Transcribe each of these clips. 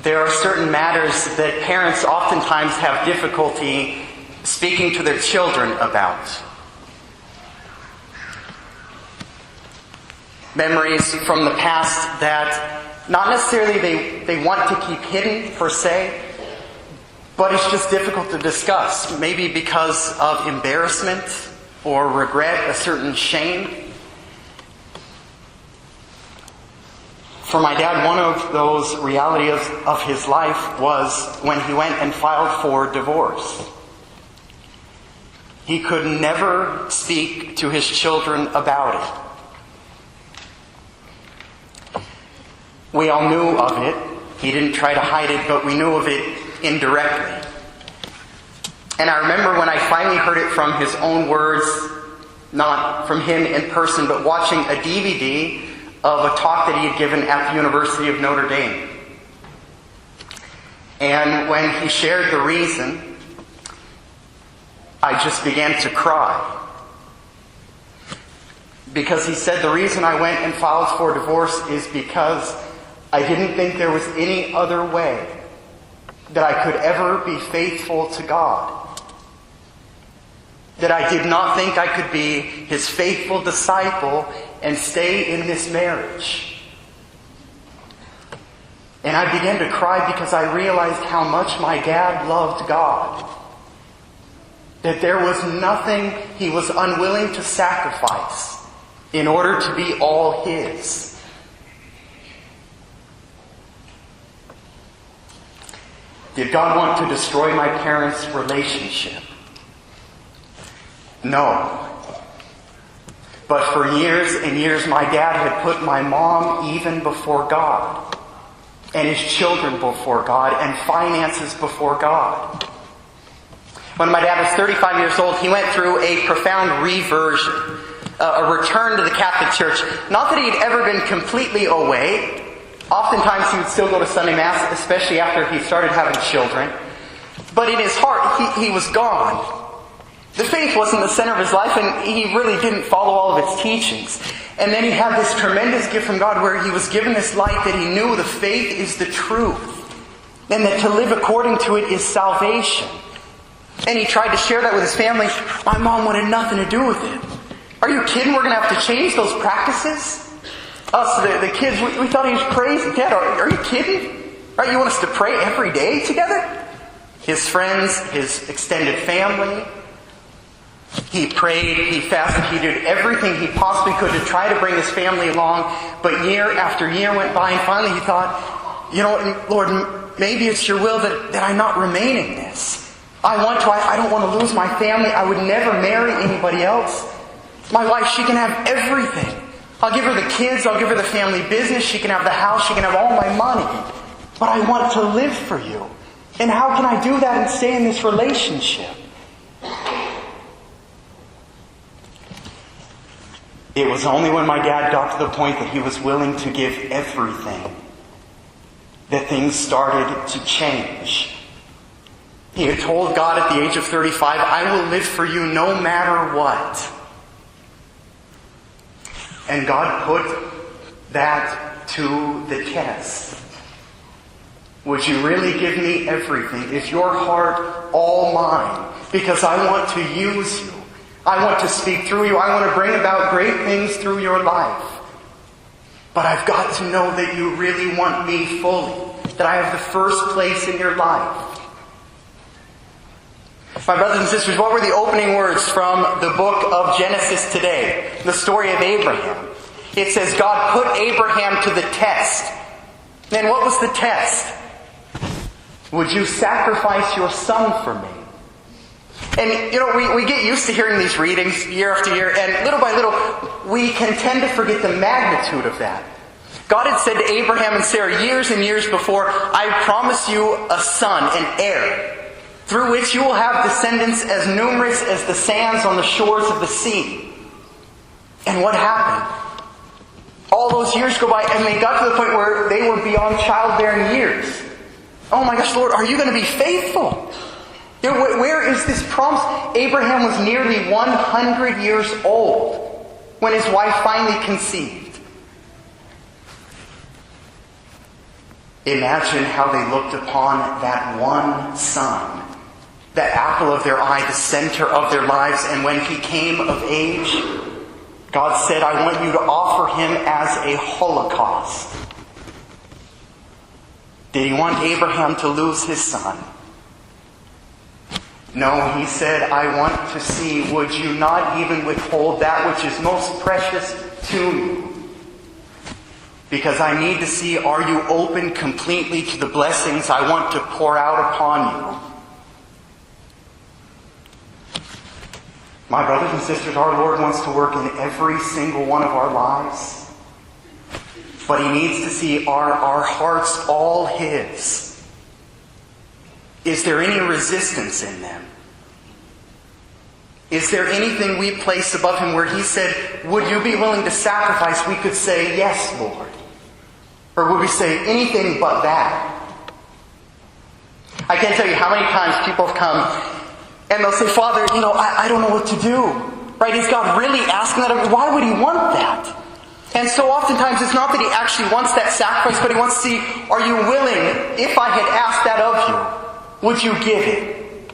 there are certain matters that parents oftentimes have difficulty speaking to their children about. Memories from the past that not necessarily they want to keep hidden per se, but it's just difficult to discuss. Maybe because of embarrassment or regret, a certain shame. For my dad, one of those realities of his life was when he went and filed for divorce. He could never speak to his children about it. We all knew of it. He didn't try to hide it, but we knew of it indirectly. And I remember when I finally heard it from his own words, not from him in person, but watching a DVD of a talk that he had given at the University of Notre Dame. And when he shared the reason, I just began to cry. Because he said, the reason I went and filed for divorce is because I didn't think there was any other way that I could ever be faithful to God. That I did not think I could be His faithful disciple and stay in this marriage. And I began to cry because I realized how much my dad loved God. That there was nothing he was unwilling to sacrifice in order to be all His. Did God want to destroy my parents' relationship? No. But for years and years, my dad had put my mom even before God, and his children before God, and finances before God. When my dad was 35 years old, he went through a profound reversion, a return to the Catholic Church. Not that he had ever been completely away. Oftentimes he would still go to Sunday Mass, especially after he started having children. But in his heart, he was gone. The faith wasn't the center of his life, and he really didn't follow all of its teachings. And then he had this tremendous gift from God where he was given this light that he knew the faith is the truth, and that to live according to it is salvation. And he tried to share that with his family. My mom wanted nothing to do with it. Are you kidding? We're going to have to change those practices? Us, the kids, we thought he was crazy. Dad, are you kidding? Right? You want us to pray every day together? His friends, his extended family. He prayed, he fasted, he did everything he possibly could to try to bring his family along. But year after year went by, and finally he thought, you know, Lord, maybe it's your will that I not remain in this. I don't want to lose my family. I would never marry anybody else. My wife, she can have everything. I'll give her the kids, I'll give her the family business, she can have the house, she can have all my money. But I want to live for you. And how can I do that and stay in this relationship? It was only when my dad got to the point that he was willing to give everything that things started to change. He had told God at the age of 35, I will live for you no matter what. And God put that to the test. Would you really give me everything? Is your heart all mine? Because I want to use you. I want to speak through you. I want to bring about great things through your life. But I've got to know that you really want me fully. That I have the first place in your life. My brothers and sisters, what were the opening words from the book of Genesis today? The story of Abraham. It says, God put Abraham to the test. And what was the test? Would you sacrifice your son for me? And, you know, we get used to hearing these readings year after year, and little by little, we can tend to forget the magnitude of that. God had said to Abraham and Sarah years and years before, I promise you a son, an heir, through which you will have descendants as numerous as the sands on the shores of the sea. And what happened? All those years go by, and they got to the point where they were beyond childbearing years. Oh my gosh, Lord, are you going to be faithful? You know, where is this promise? Abraham was nearly 100 years old when his wife finally conceived. Imagine how they looked upon that one son, the apple of their eye, the center of their lives. And when he came of age, God said, I want you to offer him as a holocaust. Did he want Abraham to lose his son? No, he said, I want to see, would you not even withhold that which is most precious to you? Because I need to see, are you open completely to the blessings I want to pour out upon you? My brothers and sisters, our Lord wants to work in every single one of our lives. But he needs to see, are our hearts all his? Is there any resistance in them? Is there anything we place above him where he said, would you be willing to sacrifice? We could say, yes, Lord. Or would we say, anything but that? I can't tell you how many times people have come and they'll say, Father, I don't know what to do. Right? Is God really asking that? Why would he want that? And so oftentimes it's not that he actually wants that sacrifice, but he wants to see, are you willing, if I had asked that of you, would you give it?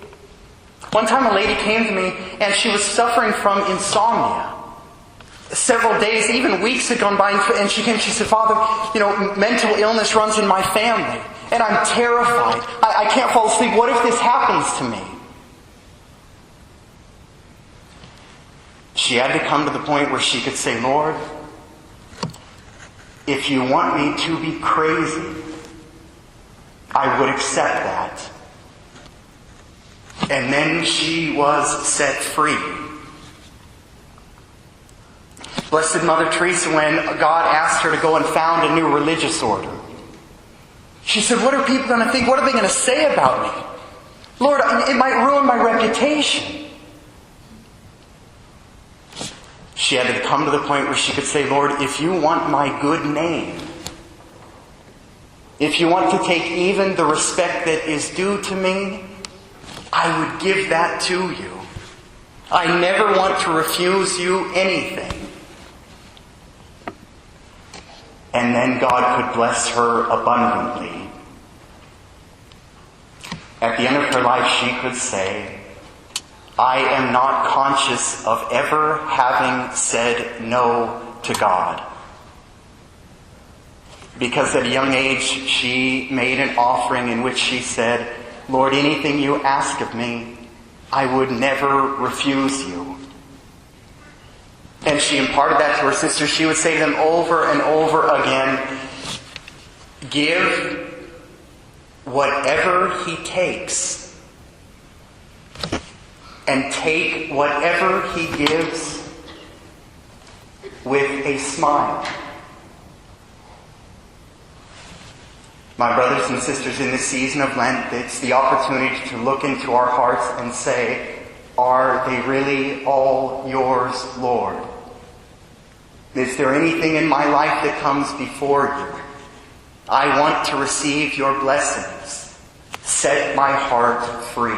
One time a lady came to me and she was suffering from insomnia. Several days, even weeks had gone by, and she came and she said, Father, mental illness runs in my family, and I'm terrified. I can't fall asleep. What if this happens to me? She had to come to the point where she could say, Lord, if you want me to be crazy, I would accept that. And then she was set free. Blessed Mother Teresa, when God asked her to go and found a new religious order, she said, what are people going to think? What are they going to say about me? Lord, it might ruin my reputation. She had to come to the point where she could say, Lord, if you want my good name, if you want to take even the respect that is due to me, I would give that to you. I never want to refuse you anything. And then God could bless her abundantly. At the end of her life, she could say, I am not conscious of ever having said no to God. Because at a young age, she made an offering in which she said, Lord, anything you ask of me, I would never refuse you. And she imparted that to her sisters. She would say to them over and over again, give whatever he takes, and take whatever he gives with a smile. My brothers and sisters, in this season of Lent, it's the opportunity to look into our hearts and say, are they really all yours, Lord? Is there anything in my life that comes before you? I want to receive your blessings. Set my heart free.